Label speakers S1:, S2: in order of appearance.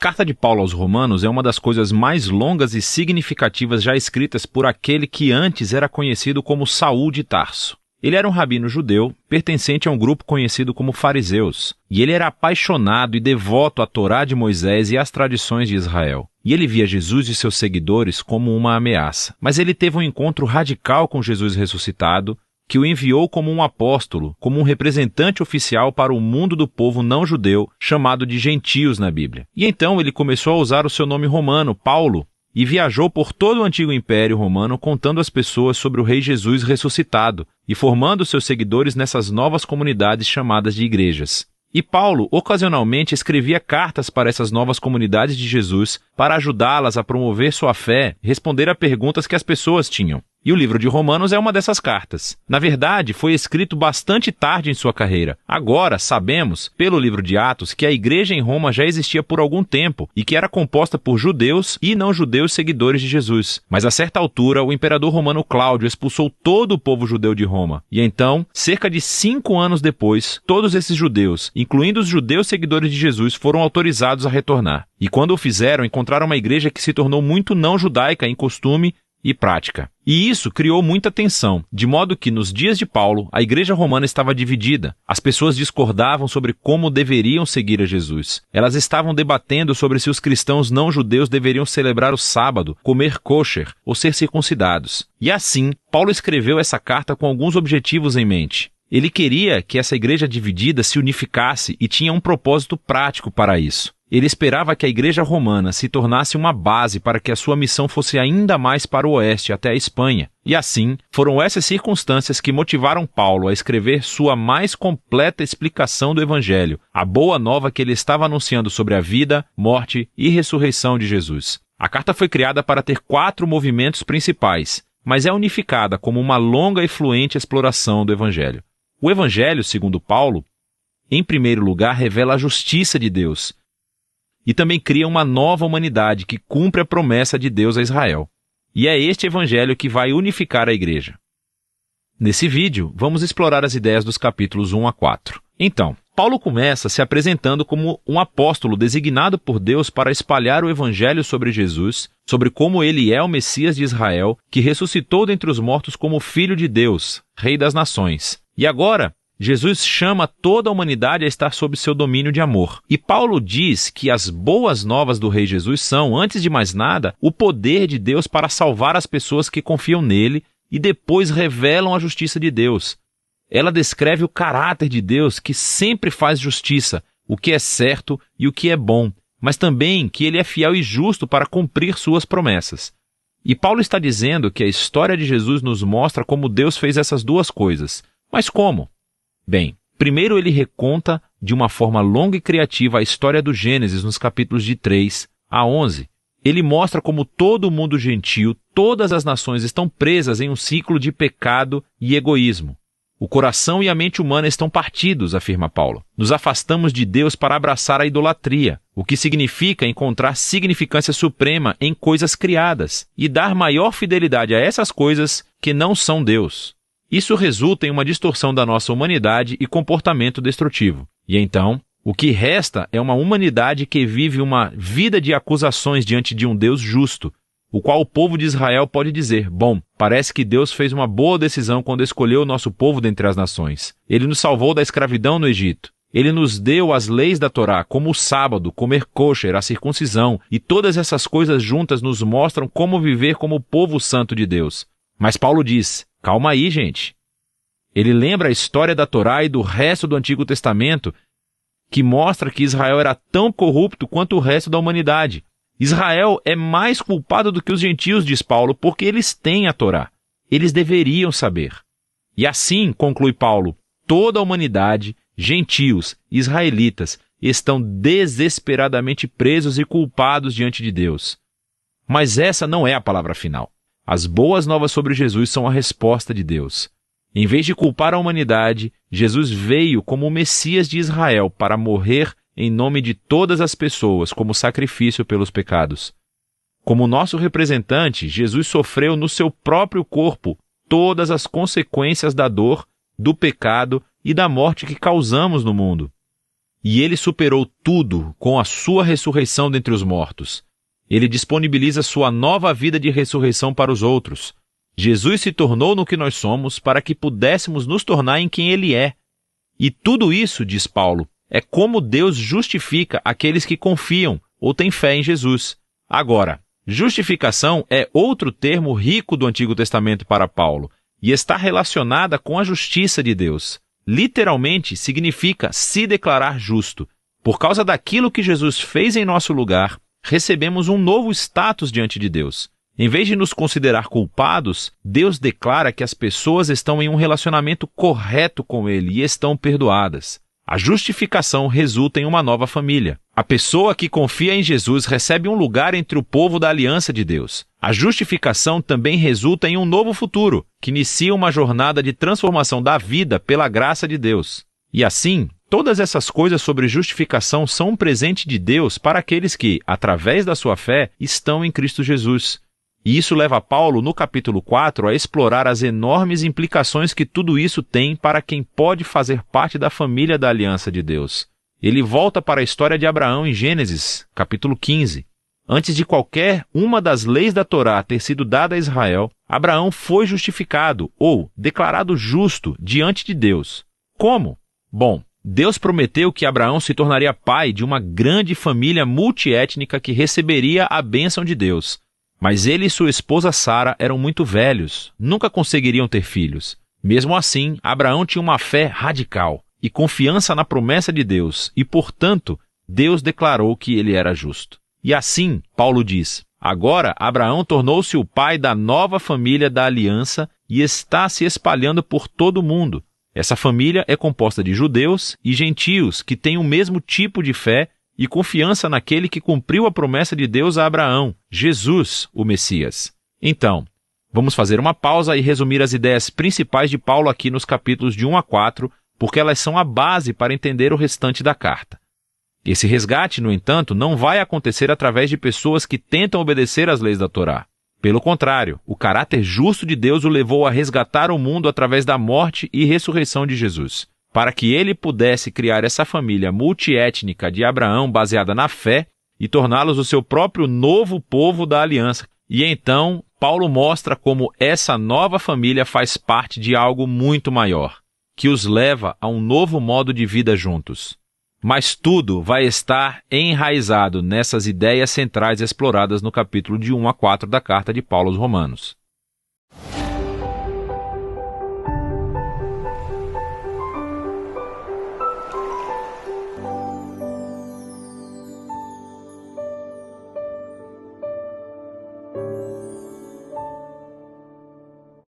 S1: Carta de Paulo aos Romanos é uma das coisas mais longas e significativas já escritas por aquele que antes era conhecido como Saul de Tarso. Ele era um rabino judeu, pertencente a um grupo conhecido como fariseus, e ele era apaixonado e devoto à Torá de Moisés e às tradições de Israel. E ele via Jesus e seus seguidores como uma ameaça. Mas ele teve um encontro radical com Jesus ressuscitado, que o enviou como um apóstolo, como um representante oficial para o mundo do povo não judeu, chamado de gentios na Bíblia. E então ele começou a usar o seu nome romano, Paulo, e viajou por todo o antigo Império Romano contando às pessoas sobre o Rei Jesus ressuscitado e formando seus seguidores nessas novas comunidades chamadas de igrejas. E Paulo, ocasionalmente, escrevia cartas para essas novas comunidades de Jesus para ajudá-las a promover sua fé e responder a perguntas que as pessoas tinham. E o livro de Romanos é uma dessas cartas. Na verdade, foi escrito bastante tarde em sua carreira. Agora, sabemos, pelo livro de Atos, que a igreja em Roma já existia por algum tempo e que era composta por judeus e não-judeus seguidores de Jesus. Mas a certa altura, o imperador romano Cláudio expulsou todo o povo judeu de Roma. E então, cerca de 5 anos depois, todos esses judeus, incluindo os judeus seguidores de Jesus, foram autorizados a retornar. E quando o fizeram, encontraram uma igreja que se tornou muito não-judaica em costume e prática. E isso criou muita tensão, de modo que, nos dias de Paulo, a igreja romana estava dividida. As pessoas discordavam sobre como deveriam seguir a Jesus. Elas estavam debatendo sobre se os cristãos não-judeus deveriam celebrar o sábado, comer kosher ou ser circuncidados. E assim, Paulo escreveu essa carta com alguns objetivos em mente. Ele queria que essa igreja dividida se unificasse e tinha um propósito prático para isso. Ele esperava que a igreja romana se tornasse uma base para que a sua missão fosse ainda mais para o oeste, até a Espanha. E assim, foram essas circunstâncias que motivaram Paulo a escrever sua mais completa explicação do Evangelho, a boa nova que ele estava anunciando sobre a vida, morte e ressurreição de Jesus. A carta foi criada para ter 4 movimentos principais, mas é unificada como uma longa e fluente exploração do Evangelho. O Evangelho, segundo Paulo, em primeiro lugar, revela a justiça de Deus, e também cria uma nova humanidade que cumpre a promessa de Deus a Israel. E é este evangelho que vai unificar a igreja. Nesse vídeo, vamos explorar as ideias dos capítulos 1 a 4. Então, Paulo começa se apresentando como um apóstolo designado por Deus para espalhar o evangelho sobre Jesus, sobre como ele é o Messias de Israel, que ressuscitou dentre os mortos como Filho de Deus, Rei das Nações. E agora, Jesus chama toda a humanidade a estar sob seu domínio de amor. E Paulo diz que as boas novas do Rei Jesus são, antes de mais nada, o poder de Deus para salvar as pessoas que confiam nele e depois revelam a justiça de Deus. Ela descreve o caráter de Deus que sempre faz justiça, o que é certo e o que é bom, mas também que ele é fiel e justo para cumprir suas promessas. E Paulo está dizendo que a história de Jesus nos mostra como Deus fez essas duas coisas. Mas como? Bem, primeiro ele reconta de uma forma longa e criativa a história do Gênesis nos capítulos de 3 a 11. Ele mostra como todo o mundo gentil, todas as nações estão presas em um ciclo de pecado e egoísmo. O coração e a mente humana estão partidos, afirma Paulo. Nos afastamos de Deus para abraçar a idolatria, o que significa encontrar significância suprema em coisas criadas e dar maior fidelidade a essas coisas que não são Deus. Isso resulta em uma distorção da nossa humanidade e comportamento destrutivo. E então, o que resta é uma humanidade que vive uma vida de acusações diante de um Deus justo, o qual o povo de Israel pode dizer: bom, parece que Deus fez uma boa decisão quando escolheu o nosso povo dentre as nações. Ele nos salvou da escravidão no Egito. Ele nos deu as leis da Torá, como o sábado, comer kosher, a circuncisão, e todas essas coisas juntas nos mostram como viver como povo santo de Deus. Mas Paulo diz: calma aí, gente. Ele lembra a história da Torá e do resto do Antigo Testamento, que mostra que Israel era tão corrupto quanto o resto da humanidade. Israel é mais culpado do que os gentios, diz Paulo, porque eles têm a Torá. Eles deveriam saber. E assim, conclui Paulo, toda a humanidade, gentios, israelitas, estão desesperadamente presos e culpados diante de Deus. Mas essa não é a palavra final. As boas novas sobre Jesus são a resposta de Deus. Em vez de culpar a humanidade, Jesus veio como o Messias de Israel para morrer em nome de todas as pessoas como sacrifício pelos pecados. Como nosso representante, Jesus sofreu no seu próprio corpo todas as consequências da dor, do pecado e da morte que causamos no mundo. E ele superou tudo com a sua ressurreição dentre os mortos. Ele disponibiliza sua nova vida de ressurreição para os outros. Jesus se tornou no que nós somos para que pudéssemos nos tornar em quem ele é. E tudo isso, diz Paulo, é como Deus justifica aqueles que confiam ou têm fé em Jesus. Agora, justificação é outro termo rico do Antigo Testamento para Paulo e está relacionada com a justiça de Deus. Literalmente significa se declarar justo. Por causa daquilo que Jesus fez em nosso lugar, recebemos um novo status diante de Deus. Em vez de nos considerar culpados, Deus declara que as pessoas estão em um relacionamento correto com Ele e estão perdoadas. A justificação resulta em uma nova família. A pessoa que confia em Jesus recebe um lugar entre o povo da aliança de Deus. A justificação também resulta em um novo futuro, que inicia uma jornada de transformação da vida pela graça de Deus. E assim, todas essas coisas sobre justificação são um presente de Deus para aqueles que, através da sua fé, estão em Cristo Jesus. E isso leva Paulo, no capítulo 4, a explorar as enormes implicações que tudo isso tem para quem pode fazer parte da família da aliança de Deus. Ele volta para a história de Abraão em Gênesis, capítulo 15. Antes de qualquer uma das leis da Torá ter sido dada a Israel, Abraão foi justificado, ou declarado justo, diante de Deus. Como? Bom, Deus prometeu que Abraão se tornaria pai de uma grande família multiétnica que receberia a bênção de Deus. Mas ele e sua esposa Sara eram muito velhos, nunca conseguiriam ter filhos. Mesmo assim, Abraão tinha uma fé radical e confiança na promessa de Deus, e, portanto, Deus declarou que ele era justo. E assim, Paulo diz, agora Abraão tornou-se o pai da nova família da aliança e está se espalhando por todo o mundo. Essa família é composta de judeus e gentios que têm o mesmo tipo de fé e confiança naquele que cumpriu a promessa de Deus a Abraão, Jesus, o Messias. Então, vamos fazer uma pausa e resumir as ideias principais de Paulo aqui nos capítulos de 1 a 4, porque elas são a base para entender o restante da carta. Esse resgate, no entanto, não vai acontecer através de pessoas que tentam obedecer às leis da Torá. Pelo contrário, o caráter justo de Deus o levou a resgatar o mundo através da morte e ressurreição de Jesus, para que ele pudesse criar essa família multiétnica de Abraão baseada na fé e torná-los o seu próprio novo povo da aliança. E então, Paulo mostra como essa nova família faz parte de algo muito maior, que os leva a um novo modo de vida juntos. Mas tudo vai estar enraizado nessas ideias centrais exploradas no capítulo de 1 a 4 da carta de Paulo aos Romanos.